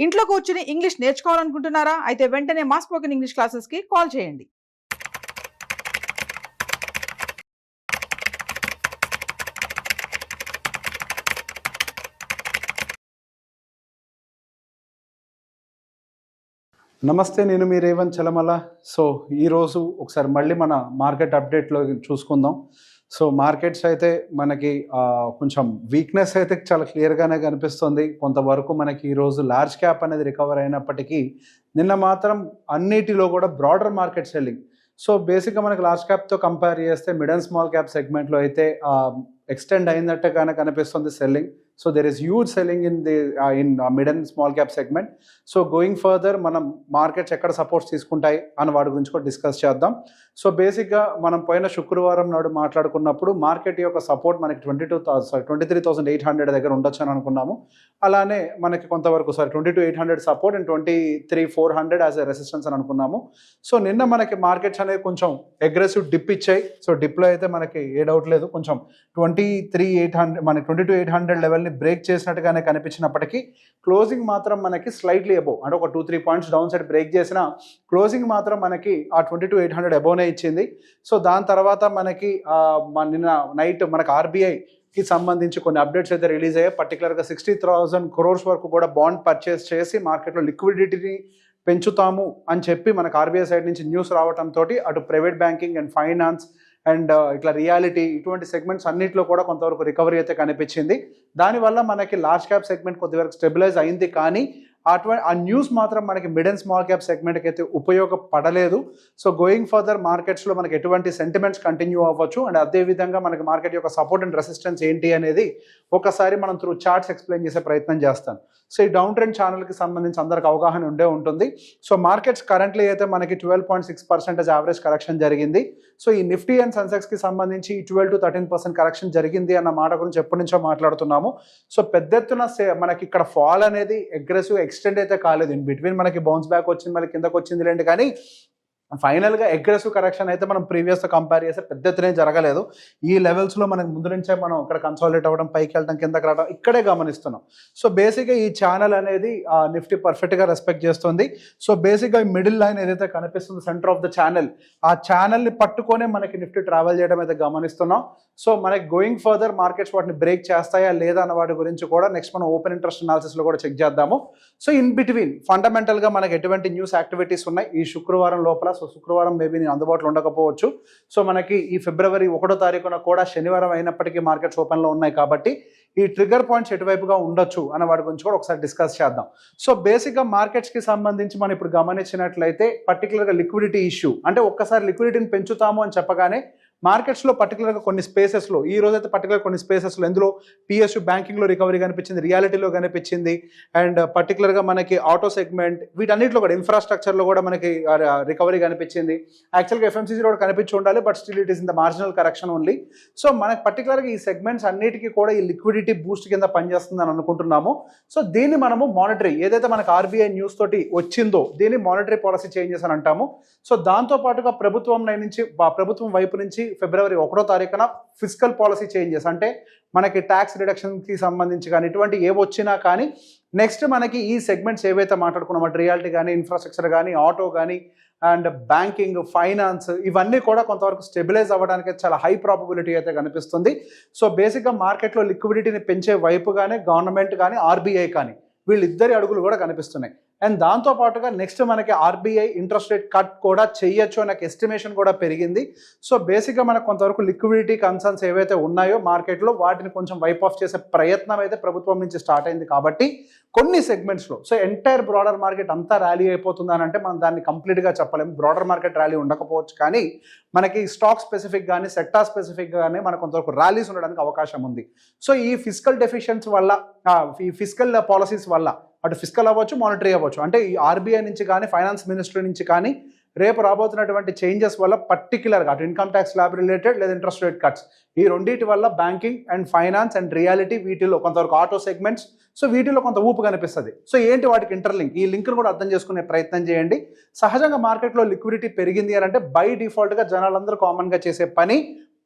ఇంట్లో కూర్చుని ఇంగ్లీష్ నేర్చుకోవాలనుకుంటున్నారా? అయితే వెంటనే మా స్పోకెన్ ఇంగ్లీష్ క్లాసెస్‌కి కాల్ చేయండి. నమస్తే, నేను మీ రేవంత్ చలమల. సో ఈరోజు ఒకసారి మళ్ళీ మన మార్కెట్ అప్డేట్లో చూసుకుందాం. సో మార్కెట్స్ అయితే మనకి కొంచెం వీక్నెస్ అయితే చాలా క్లియర్గానే కనిపిస్తుంది. కొంతవరకు మనకి ఈరోజు లార్జ్ క్యాప్ అనేది రికవర్ అయినప్పటికీ నిన్న మాత్రం అన్నిటిలో కూడా బ్రాడర్ మార్కెట్ సెల్లింగ్. సో బేసిక్గా మనకి లార్జ్ క్యాప్తో కంపేర్ చేస్తే మిడ్ అండ్ స్మాల్ క్యాప్ సెగ్మెంట్లో అయితే ఎక్స్టెండ్ అయినట్టుగానే కనిపిస్తుంది selling. So there is huge selling in mid and small cap segment. So going further మనం మార్కెట్స్ ఎక్కడ సపోర్ట్స్ తీసుకుంటాయి అని వాటి గురించి కూడా డిస్కస్ చేద్దాం. సో బేసిక్గా మనం పోయిన శుక్రవారం నాడు మాట్లాడుకున్నప్పుడు మార్కెట్ యొక్క సపోర్ట్ మనకి 23,800 దగ్గర ఉండొచ్చు అని అనుకున్నాము. అలానే మనకి కొంతవరకు 22,800 support and 23,400 as a resistance అని అనుకున్నాము. సో నిన్న మనకి మార్కెట్స్ అనేది కొంచెం అగ్రెసివ్ డిప్ ఇచ్చాయి. సో డిప్లో అయితే మనకి ఏ డౌట్ లేదు, కొంచెం 23,800 మనకి 22,800 లెవెల్ని బ్రేక్ చేసినట్టుగానే కనిపించినప్పటికీ క్లోజింగ్ మాత్రం మనకి స్లైట్లీ అబోవ్, అంటే ఒక 2-3 పాయింట్స్ డౌన్ సైడ్ బ్రేక్ చేసిన క్లోజింగ్ మాత్రం మనకి ఆ 22,800 అబోవ్నే ఇచ్చింది. సో దాని తర్వాత మనకి నిన్న నైట్ మనకి ఆర్బీఐకి సంబంధించి కొన్ని అప్డేట్స్ అయితే రిలీజ్ అయ్యాయి. పర్టికులర్గా 60,000 crores వరకు కూడా బాండ్ పర్చేస్ చేసి మార్కెట్లో లిక్విడిటీని పెంచుతాము అని చెప్పి మనకు ఆర్బీఐ సైడ్ నుంచి న్యూస్ రావడంతో అటు private banking and finance and ఇట్లా రియాలిటీ ఇటువంటి సెగ్మెంట్స్ అన్నింటిలో కూడా కొంతవరకు రికవరీ అయితే కనిపించింది. దానివల్ల మనకి లార్జ్ క్యాప్ సెగ్మెంట్ కొద్దివరకు స్టెబిలైజ్ అయింది, కానీ ఆ న్యూస్ మాత్రం మనకి మిడ్ అండ్ స్మాల్ క్యాప్ సెగ్మెంట్కి అయితే ఉపయోగపడలేదు. సో గోయింగ్ ఫర్దర్ మార్కెట్స్లో మనకి ఎటువంటి సెంటిమెంట్స్ కంటిన్యూ అవ్వచ్చు అండ్ అదేవిధంగా మనకి మార్కెట్ యొక్క సపోర్ట్ అండ్ రెసిస్టెన్స్ ఏంటి అనేది ఒకసారి మనం త్రూ చార్ట్స్ ఎక్స్ప్లెయిన్ చేసే ప్రయత్నం చేస్తాను. సో ఈ డౌన్ ట్రెండ్ ఛానల్కి సంబంధించి అందరికి అవగాహన ఉంటుంది. సో మార్కెట్స్ కరెంట్లీ అయితే మనకి 12.6% యావరేజ్ కరెక్షన్ జరిగింది. సో ఈ నిఫ్టీ అండ్ సెన్సెక్స్కి సంబంధించి 12 to 13% కరెక్షన్ జరిగింది అన్న మాట గురించి ఎప్పటి నుంచో మాట్లాడుతున్నాము. సో పెద్ద ఎత్తున మనకి ఇక్కడ ఫాల్ అనేది అగ్రెసివ్ ఎక్స్టెండ్ అయితే కాలేదు. ఇన్ బిట్వీన్ మనకి బౌన్స్ బ్యాక్ వచ్చింది, మళ్ళీ కిందకు వచ్చింది లేండి, కానీ ఫైనల్గా అగ్రెసివ్ కరెక్షన్ అయితే మనం ప్రీవియస్తో కంపేర్ చేస్తే పెద్ద ఎత్తునే జరగలేదు. ఈ లెవెల్స్లో మనకి ముందు నుంచే మనం ఇక్కడ కన్సాలిడేట్ అవ్వడం, పైకి వెళ్ళడం, కిందకి రావడం ఇక్కడే గమనిస్తున్నాం. సో బేసిక్గా ఈ ఛానల్ అనేది నిఫ్టీ పర్ఫెక్ట్గా రెస్పెక్ట్ చేస్తుంది. సో బేసిక్గా ఈ మిడిల్ లైన్ ఏదైతే కనిపిస్తుందో సెంటర్ ఆఫ్ ద ఛానల్, ఆ ఛానల్ని పట్టుకొనే మనకి నిఫ్టీ ట్రావెల్ చేయడం అయితే గమనిస్తున్నాం. సో మనకి గోయింగ్ ఫర్దర్ మార్కెట్స్ వాటిని బ్రేక్ చేస్తాయా లేదా అన్న వాటి గురించి కూడా నెక్స్ట్ మనం ఓపెన్ ఇంట్రెస్ట్ అనాలిసిస్లో కూడా చెక్ చేద్దాము. సో ఇన్ బిట్వీన్ ఫండమెంటల్గా మనకి ఎటువంటి న్యూస్ యాక్టివిటీస్ ఉన్నాయి ఈ శుక్రవారం లోపల. సో శుక్రవారం మేబీ నేను అందుబాటులో ఉండకపోవచ్చు. సో మనకి ఈ ఫిబ్రవరి 1వ తారీఖున కూడా శనివారం అయినప్పటికీ మార్కెట్స్ ఓపెన్లో ఉన్నాయి కాబట్టి ఈ ట్రిగర్ పాయింట్స్ ఎటువైపుగా ఉండొచ్చు అన్న వాటి గురించి కూడా ఒకసారి డిస్కస్ చేద్దాం. సో బేసిక్గా మార్కెట్స్కి సంబంధించి మనం ఇప్పుడు గమనించినట్లయితే పర్టికులర్గా లిక్విడిటీ ఇష్యూ, అంటే ఒక్కసారి లిక్విడిటీని పెంచుతాము అని చెప్పగానే మార్కెట్స్లో పర్టికులర్గా కొన్ని స్పేసెస్లో ఈ రోజైతే పర్టికులర్ కొన్ని స్పేసెస్లో ఎందులో పిఎస్యు బ్యాంకింగ్లో రికవరీ కనిపించింది, రియాలిటీలో కనిపించింది, అండ్ పర్టికులర్గా మనకి ఆటో సెగ్మెంట్ వీటన్నిటిలో కూడా ఇన్ఫ్రాస్ట్రక్చర్లో కూడా మనకి రికవరీ కనిపించింది. యాక్చువల్గా ఎఫ్ఎంసీసీలో కూడా కనిపించి ఉండాలి, but still it is in the marginal correction only. So మనకి పర్టికులర్గా ఈ సెగ్మెంట్స్ అన్నిటికీ కూడా ఈ లిక్విడిటీ బూస్ట్ కింద పనిచేస్తుందని అనుకుంటున్నాము. సో దీన్ని మనము మానిటరీ ఏదైతే మనకి ఆర్బీఐ న్యూస్ తోటి వచ్చిందో దీన్ని మానిటరీ పాలసీ చేంజెస్ అని అంటాము. సో దాంతోపాటుగా ప్రభుత్వం వైపు నుంచి ఫిబ్రవరి 1వ తారీఖున ఫిస్కల్ పాలసీ చేంజెస్, అంటే మనకి ట్యాక్స్ రిడక్షన్కి సంబంధించి కానీ ఇటువంటి ఏవొచ్చినా కానీ నెక్స్ట్ మనకి ఈ సెగ్మెంట్స్ ఏవైతే మాట్లాడుకున్నామో రియాలిటీ కానీ, ఇన్ఫ్రాస్ట్రక్చర్ కానీ, ఆటో కానీ అండ్ బ్యాంకింగ్, ఫైనాన్స్ ఇవన్నీ కూడా కొంతవరకు స్టెబిలైజ్ అవ్వడానికి చాలా హై ప్రాబబిలిటీ అయితే కనిపిస్తుంది. సో బేసిక్గా మార్కెట్లో లిక్విడిటీని పెంచే వైపుగానే గవర్నమెంట్ కానీ ఆర్బీఐ కానీ వీళ్ళిద్దరి అడుగులు కూడా కనిపిస్తున్నాయి. అండ్ దాంతోపాటుగా నెక్స్ట్ మనకి ఆర్బీఐ ఇంట్రెస్ట్ రేట్ కట్ కూడా చేయొచ్చు అనే ఎస్టిమేషన్ కూడా పెరిగింది. సో బేసిక్గా మనకు కొంతవరకు లిక్విడిటీ కన్సర్న్స్ ఏవైతే ఉన్నాయో మార్కెట్లో వాటిని కొంచెం వైప్ ఆఫ్ చేసే ప్రయత్నం అయితే ప్రభుత్వం నుంచి స్టార్ట్ అయింది. కాబట్టి కొన్ని సెగ్మెంట్స్లో సో ఎంటైర్ బ్రాడర్ మార్కెట్ అంతా ర్యాలీ అయిపోతుందని అంటే మనం దాన్ని కంప్లీట్గా చెప్పలేము. బ్రాడర్ మార్కెట్ ర్యాలీ ఉండకపోవచ్చు, కానీ మనకి స్టాక్ స్పెసిఫిక్ కానీ సెక్టార్ స్పెసిఫిక్ కానీ మనకు కొంతవరకు ర్యాలీస్ ఉండడానికి అవకాశం ఉంది. సో ఈ ఫిస్కల్ డెఫిషియన్స్ వల్ల, ఈ ఫిస్కల్ పాలసీస్ వల్ల అటు ఫిస్కల్ అవ్వచ్చు, మానిటరీ అవ్వచ్చు, అంటే ఈ ఆర్బీఐ నుంచి కానీ ఫైనాన్స్ మినిస్ట్రీ నుంచి కానీ రేపు రాబోతున్నటువంటి చేంజెస్ వల్ల పర్టికులర్గా అటు ఇన్కమ్ ట్యాక్స్ స్లాబ్ రిలేటెడ్ లేదా ఇంట్రెస్ట్ రేట్ కట్స్ ఈ రెండింటి వల్ల banking and finance and reality వీటిలో కొంతవరకు ఆటో సెగ్మెంట్స్ సో వీటిలో కొంత ఊపు కనిపిస్తుంది. సో ఏంటి వాటికి ఇంటర్లింక్, ఈ లింక్ను కూడా అర్థం చేసుకునే ప్రయత్నం చేయండి. సహజంగా మార్కెట్లో లిక్విడిటీ పెరిగింది అని అంటే బై డిఫాల్ట్గా జనాలందరూ కామన్గా చేసే పని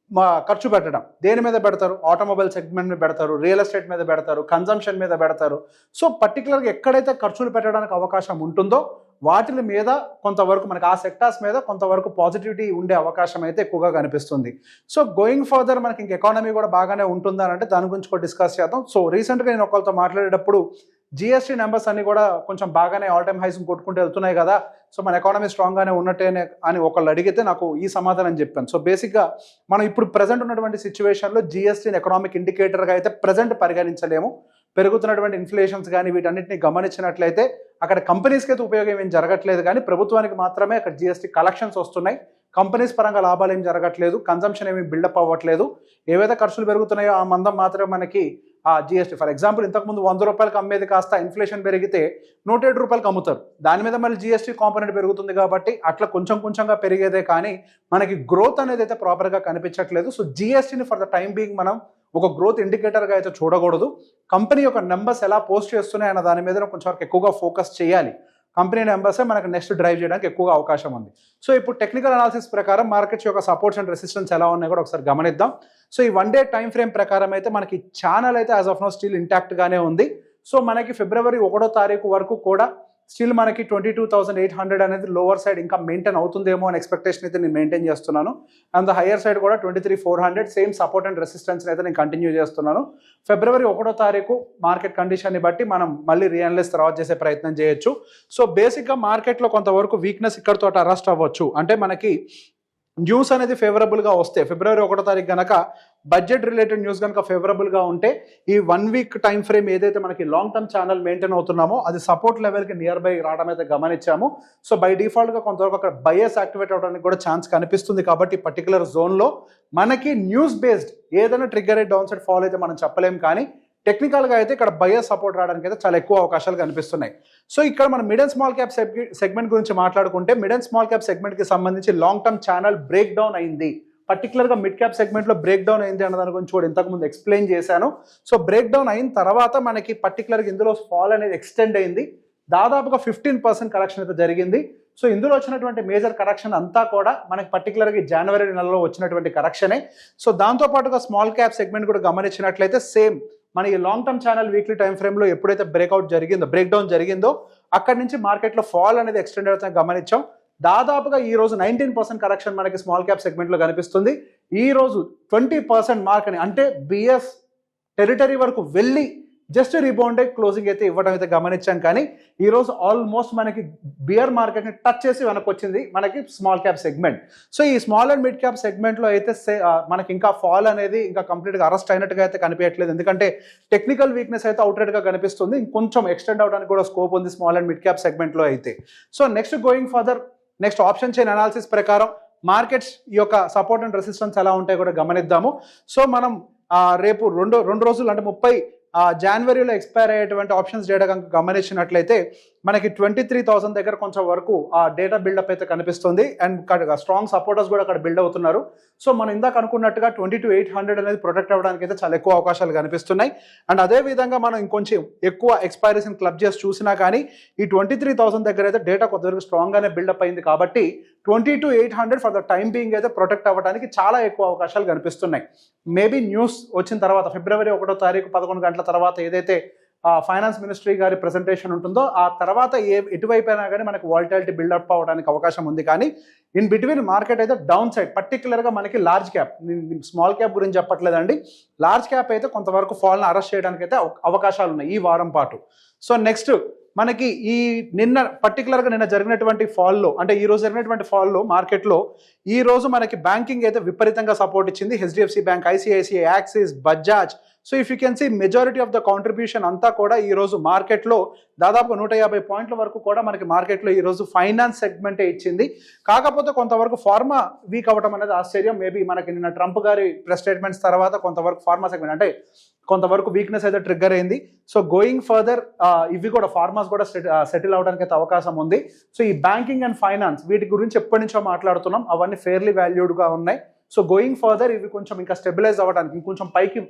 ఖర్చు పెట్టడం. దేని మీద పెడతారు? ఆటోమొబైల్ సెగ్మెంట్ మీద పెడతారు, రియల్ ఎస్టేట్ మీద పెడతారు, కన్జంప్షన్ మీద పెడతారు. సో పర్టికులర్గా ఎక్కడైతే ఖర్చులు పెట్టడానికి అవకాశం ఉంటుందో వాటి మీద కొంతవరకు మనకి ఆ సెక్టార్స్ మీద కొంతవరకు పాజిటివిటీ ఉండే అవకాశం అయితే ఎక్కువగా కనిపిస్తుంది. సో గోయింగ్ ఫర్దర్ మనకి ఇంక ఎకానమీ కూడా బాగానే ఉంటుందని అంటే దాని గురించి కూడా డిస్కస్ చేద్దాం. సో రీసెంట్గా నేను ఒకరితో మాట్లాడేటప్పుడు జిఎస్టీ నెంబర్స్ అన్ని కూడా కొంచెం బాగానే ఆల్ టైమ్ హైస్ కొట్టుకుంటూ వెళ్తున్నాయి కదా, సో మన ఎకానమీ స్ట్రాంగ్గానే ఉన్నట్టేనే అని ఒకళ్ళు అడిగితే నాకు ఈ సమాధానం చెప్పాను. సో బేసిక్గా మనం ఇప్పుడు ప్రజెంట్ ఉన్నటువంటి సిచ్యువేషన్లో జిఎస్టీని ఎకనామిక్ ఇండికేటర్గా అయితే ప్రజెంట్ పరిగణించలేము. పెరుగుతున్నటువంటి ఇన్ఫ్లేషన్స్ కానీ వీటన్నిటిని గమనించినట్లయితే అక్కడ కంపెనీస్కి అయితే ఉపయోగం ఏం జరగట్లేదు, కానీ ప్రభుత్వానికి మాత్రమే అక్కడ జిఎస్టీ కలెక్షన్స్ వస్తున్నాయి. కంపెనీస్ పరంగా లాభాలు ఏం జరగట్లేదు, కన్జంప్షన్ ఏమి బిల్డప్ అవ్వట్లేదు. ఏవైతే ఖర్చులు పెరుగుతున్నాయో ఆ మందం మాత్రమే మనకి ఆ జిఎస్టీ. ఫర్ ఎగ్జాంపుల్ ఇంతకుముందు 100 రూపాయలకు అమ్మేది కాస్త ఇన్ఫ్లేషన్ పెరిగితే 107 రూపాయలకు అమ్ముతారు. దాని మీద మళ్ళీ జిఎస్టీ కాంపోనెంట్ పెరుగుతుంది కాబట్టి అట్లా కొంచెం కొంచెంగా పెరిగేదే కానీ మనకి గ్రోత్ అనేది అయితే ప్రాపర్గా కనిపించట్లేదు. సో జిఎస్టీని ఫర్ ద టైం బీయింగ్ మనం ఒక గ్రోత్ ఇండికేటర్గా అయితే చూడకూడదు. కంపెనీ యొక్క నెంబర్స్ ఎలా పోస్ట్ చేస్తున్నాయి అన్న దాని మీద కొంచెం వరకు ఎక్కువగా ఫోకస్ చేయాలి. కంపెనీ నెంబర్సే మనకు నెక్స్ట్ డ్రైవ్ చేయడానికి ఎక్కువగా అవకాశం ఉంది. సో ఇప్పుడు టెక్నికల్ అనాలిసిస్ ప్రకారం మార్కెట్స్ యొక్క సపోర్ట్స్ అండ్ రెసిస్టెన్స్ ఎలా ఉన్నాయి కూడా ఒకసారి గమనిద్దాం. సో ఈ 1 డే టైం ఫ్రేమ్ ప్రకారం అయితే మనకి ఛానల్ అయితే యాజ్ ఆఫ్ నో స్టిల్ ఇంటాక్ట్గానే ఉంది. సో మనకి ఫిబ్రవరి 1వ తారీఖు వరకు కూడా స్టిల్ మనకి 22,800 అనేది లోవర్ సైడ్ ఇంకా మెయింటైన్ అవుతుందేమో అని ఎక్స్పెక్టేషన్ అయితే నేను మెయింటైన్ చేస్తున్నాను. అండ్ ద హయ్యర్ సైడ్ కూడా 23,400 సేమ్ సపోర్ట్ అండ్ రెసిస్టెన్స్ అయితే నేను కంటిన్యూ చేస్తున్నాను. ఫిబ్రవరి 1వ తారీఖు మార్కెట్ కండిషన్ని బట్టి మనం మళ్ళీ రియనలైజ్ తర్వాత చేసే ప్రయత్నం చేయొచ్చు. సో బేసిక్గా మార్కెట్లో కొంతవరకు వీక్నెస్ ఇక్కడితో అరెస్ట్ అవ్వచ్చు. అంటే మనకి న్యూస్ అనేది ఫేవరబుల్గా వస్తే ఫిబ్రవరి 1వ తారీఖు కనుక బడ్జెట్ రిలేటెడ్ న్యూస్ కనుక ఫేవరబుల్గా ఉంటే ఈ 1 వీక్ టైం ఫ్రేమ్ ఏదైతే మనకి లాంగ్ టర్మ్ ఛానల్ మెయింటైన్ అవుతున్నామో అది సపోర్ట్ లెవెల్కి నియర్ బై రావడం అయితే గమనించాము. సో బై డిఫాల్ట్గా కొంతవరకు అక్కడ బయస్ యాక్టివేట్ అవడానికి కూడా ఛాన్స్ కనిపిస్తుంది. కాబట్టి పర్టికులర్ జోన్లో మనకి న్యూస్ బేస్డ్ ఏదైనా ట్రిగ్గర్ అయ్యి డౌన్ సైడ్ ఫాల్ అయితే మనం చెప్పలేం, కానీ టెక్నికల్గా అయితే ఇక్కడ బయస్ సపోర్ట్ రావడానికి అయితే చాలా ఎక్కువ అవకాశాలు కనిపిస్తున్నాయి. సో ఇక్కడ మనం mid and small cap segment గురించి మాట్లాడుకుంటే మిడ్ అండ్ స్మాల్ క్యాప్ సెగ్మెంట్కి సంబంధించి long term channel break down అయింది. పర్టికులర్గా మిడ్ క్యాప్ సెగ్మెంట్లో బ్రేక్ డౌన్ అయింది అన్న దాని గురించి కూడా ఇంతకుముందు ఎక్స్ప్లెయిన్ చేశాను. సో బ్రేక్ డౌన్ అయిన తర్వాత మనకి పర్టికులర్గా ఇందులో ఫాల్ అనేది ఎక్స్టెండ్ అయింది. దాదాపుగా 15% కరెక్షన్ అయితే జరిగింది. సో ఇందులో వచ్చినటువంటి మేజర్ కరెక్షన్ అంతా కూడా మనకి పర్టికులర్గా జనవరి నెలలో వచ్చినటువంటి కరెక్షనే. సో దాంతోపాటుగా స్మాల్ క్యాప్ సెగ్మెంట్ కూడా గమనించినట్లయితే సేమ్ మన ఈ long term channel weekly time ఫ్రేమ్లో ఎప్పుడైతే బ్రేక్ డౌన్ జరిగిందో అక్కడి నుంచి మార్కెట్లో ఫాల్ అనేది ఎక్స్టెండ్ అవుతుంది గమనించాం. దాదాపుగా ఈ రోజు 19% కరెక్షన్ మనకి స్మాల్ క్యాప్ సెగ్మెంట్లో కనిపిస్తుంది. ఈ రోజు 20% మార్క్ అని అంటే బిఎస్ టెరిటరీ వరకు వెళ్ళి జస్ట్ రీబౌండ్ క్లోజింగ్ అయితే ఇవ్వడం అయితే గమనించాం. కానీ ఈరోజు ఆల్మోస్ట్ మనకి బియర్ మార్కెట్ని టచ్ చేసి వెనక్కి వచ్చింది మనకి స్మాల్ క్యాప్ సెగ్మెంట్. సో ఈ స్మాల్ అండ్ మిడ్ క్యాప్ సెగ్మెంట్లో అయితే మనకి ఇంకా ఫాల్ అనేది ఇంకా కంప్లీట్గా అరెస్ట్ అయినట్టుగా అయితే కనిపించట్లేదు. ఎందుకంటే టెక్నికల్ వీక్నెస్ అయితే అవుట్రైట్గా కనిపిస్తుంది. ఇంకొంచెం ఎక్స్టెండ్ అవడానికి కూడా స్కోప్ ఉంది స్మాల్ అండ్ మిడ్ క్యాప్ సెగ్మెంట్లో అయితే. So next going further next option chain analysis ప్రకారం మార్కెట్స్ ఈ యొక్క సపోర్ట్ అండ్ రెసిస్టెన్స్ ఎలా ఉంటాయో కూడా గమనిద్దాము. సో మనం రేపు రెండు రోజులు అంటే 30 జనవరిలో ఎక్స్పైర్ అయ్యేటువంటి ఆప్షన్స్ డేటా కనుక గమనించినట్లయితే మనకి 23,000 దగ్గర కొంచెం వరకు ఆ డేటా బిల్డప్ అయితే కనిపిస్తుంది. అండ్ స్ట్రాంగ్ సపోర్టర్స్ కూడా అక్కడ బిల్డ్ అవుతున్నారు. సో మనం ఇందాక అనుకున్నట్టుగా 22,800 అనేది ప్రొటెక్ట్ అవ్వడానికి అయితే చాలా ఎక్కువ అవకాశాలు కనిపిస్తున్నాయి. అండ్ అదే విధంగా మనం ఇంకొంచెం ఎక్కువ ఎక్స్పైరీస్ని క్లబ్ చేసి చూసినా కానీ ఈ 23,000 దగ్గర అయితే డేటా కొంతవరకు స్ట్రాంగ్గానే బిల్డప్ అయింది. కాబట్టి 22,800 ఫర్ ద టైం బీయింగ్ అయితే ప్రొటెక్ట్ అవ్వడానికి చాలా ఎక్కువ అవకాశాలు కనిపిస్తున్నాయి. మేబీ న్యూస్ వచ్చిన తర్వాత ఫిబ్రవరి 1వ తారీఖు 11 గంటల తర్వాత ఏదైతే ఫైనాన్స్ మినిస్ట్రీ గారి ప్రెజెంటేషన్ ఉంటుందో ఆ తర్వాత ఎటువైపు అయినా కానీ మనకి వాలిటాలిటీ బిల్డప్ అవ్వడానికి అవకాశం ఉంది. కానీ ఇన్ బిట్వీన్ మార్కెట్ అయితే డౌన్ సైడ్ పర్టికులర్గా మనకి లార్జ్ క్యాప్, స్మాల్ క్యాప్ గురించి చెప్పట్లేదండి, లార్జ్ క్యాప్ అయితే కొంతవరకు ఫాల్ని అరెస్ట్ చేయడానికి అయితే అవకాశాలు ఉన్నాయి ఈ వారం పాటు. సో నెక్స్ట్ మనకి ఈ నిన్న జరిగినటువంటి ఫాల్లో అంటే ఈ రోజు జరిగినటువంటి ఫాల్లో మార్కెట్లో ఈ రోజు మనకి బ్యాంకింగ్ అయితే విపరీతంగా సపోర్ట్ ఇచ్చింది. HDFC bank, ICICI, Axis, Bajaj. So if you can see majority of the contribution అంతా కూడా ఈ రోజు మార్కెట్లో దాదాపు 150 పాయింట్ల వరకు కూడా మనకి మార్కెట్లో ఈ రోజు ఫైనాన్స్ సెగ్మెంటే ఇచ్చింది. కాకపోతే కొంతవరకు ఫార్మా వీక్ అవ్వడం అనేది ఆశ్చర్యం. మేబీ మనకి నిన్న ట్రంప్ గారి ప్రెస్ స్టేట్మెంట్స్ తర్వాత కొంతవరకు ఫార్మా సెగ్మెంట్ అంటే కొంతవరకు వీక్నెస్ అయితే ట్రిగ్గర్ అయింది. సో గోయింగ్ ఫర్దర్ ఇవి కూడా ఫార్మాస్ కూడా సెటిల్ అవడానికి అయితే అవకాశం ఉంది. సో ఈ బ్యాంకింగ్ అండ్ ఫైనాన్స్ వీటి గురించి ఎప్పటి నుంచో మాట్లాడుతున్నాం, అవన్నీ ఫెయిర్లీ వాల్యూడ్గా ఉన్నాయి. సో గోయింగ్ ఫర్దర్ ఇవి కొంచెం ఇంకా స్టెబిలైజ్ అవ్వడానికి, ఇంకొంచెం పైకి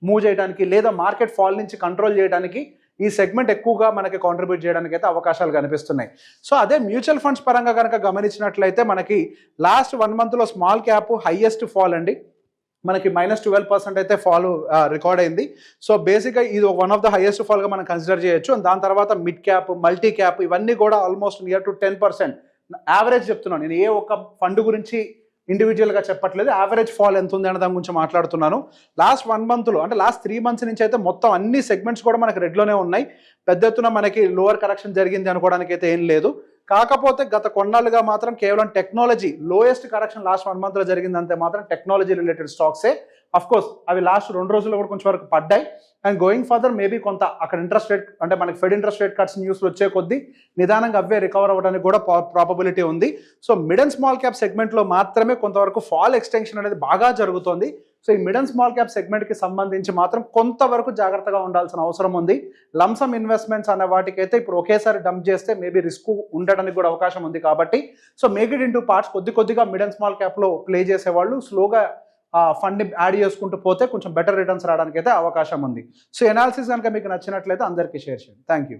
మూవ్ చేయడానికి లేదా మార్కెట్ ఫాల్ నుంచి కంట్రోల్ చేయడానికి ఈ సెగ్మెంట్ ఎక్కువగా మనకి కాంట్రిబ్యూట్ చేయడానికి అయితే అవకాశాలు కనిపిస్తున్నాయి. సో అదే మ్యూచువల్ ఫండ్స్ పరంగా కనుక గమనించినట్లయితే మనకి లాస్ట్ 1 మంత్లో స్మాల్ క్యాప్ హైయెస్ట్ ఫాల్ అండి. మనకి -12% అయితే ఫాల్ రికార్డ్ అయింది. సో బేసిక్గా ఇది వన్ ఆఫ్ ద హైయెస్ట్ ఫాల్గా మనం కన్సిడర్ చేయొచ్చు. అండ్ దాని తర్వాత మిడ్ క్యాప్, మల్టీ క్యాప్ ఇవన్నీ కూడా ఆల్మోస్ట్ నియర్ టు 10% యావరేజ్ చెప్తున్నాను. నేను ఏ ఒక్క ఫండ్ గురించి ఇండివిజువల్గా చెప్పట్లేదు, యావరేజ్ ఫాల్ ఎంత ఉంది అనే దాని గురించి మాట్లాడుతున్నాను. లాస్ట్ 1 మంత్లో అంటే లాస్ట్ 3 మంత్స్ నుంచి అయితే మొత్తం అన్ని సెగ్మెంట్స్ కూడా మనకి రెడ్లోనే ఉన్నాయి. పెద్ద ఎత్తున మనకి లోవర్ కరెక్షన్ జరిగింది అనుకోవడానికి అయితే ఏం లేదు. కాకపోతే గత కొన్నాళ్ళుగా మాత్రం కేవలం టెక్నాలజీ లోయెస్ట్ కరెక్షన్ లాస్ట్ 1 మంత్లో జరిగిందంటే మాత్రం టెక్నాలజీ రిలేటెడ్ స్టాక్సే. అఫ్ కోర్స్ అవి లాస్ట్ 2 రోజుల్లో కూడా కొంచెం వరకు పడ్డాయి. అండ్ గోయింగ్ ఫర్దర్ మేబీ కొంత అక్కడ ఇంట్రెస్ట్ రేట్ అంటే మనకి ఫెడ్ ఇంట్రెస్ట్ రేట్ కట్స్ న్యూస్లు వచ్చే కొద్దీ నిదానంగా అవే రికవర్ అవ్వడానికి కూడా ప్రాబబిలిటీ ఉంది. So mid and small cap సెగ్మెంట్లో మాత్రమే కొంతవరకు ఫాల్ ఎక్స్టెన్షన్ అనేది బాగా జరుగుతోంది. సో ఈ మిడ్ అండ్ స్మాల్ క్యాప్ సెగ్మెంట్కి సంబంధించి మాత్రం కొంతవరకు జాగ్రత్తగా ఉండాల్సిన అవసరం ఉంది. లంసమ్ ఇన్వెస్ట్మెంట్స్ అనే వాటికైతే ఇప్పుడు ఒకేసారి డంప్ చేస్తే మేబీ రిస్క్ ఉండడానికి కూడా అవకాశం ఉంది. కాబట్టి so make it into parts, కొద్దిగా మిడ్ అండ్ స్మాల్ క్యాప్లో ప్లే చేసేవాళ్ళు స్లోగా ఫండ్ని యాడ్ చేసుకుంటూ పోతే కొంచెం బెటర్ రిటర్న్స్ రావడానికి అయితే అవకాశం ఉంది. సో ఎనాలిసిస్ కనుక మీకు నచ్చినట్లయితే అందరికీ షేర్ చేయండి. Thank you.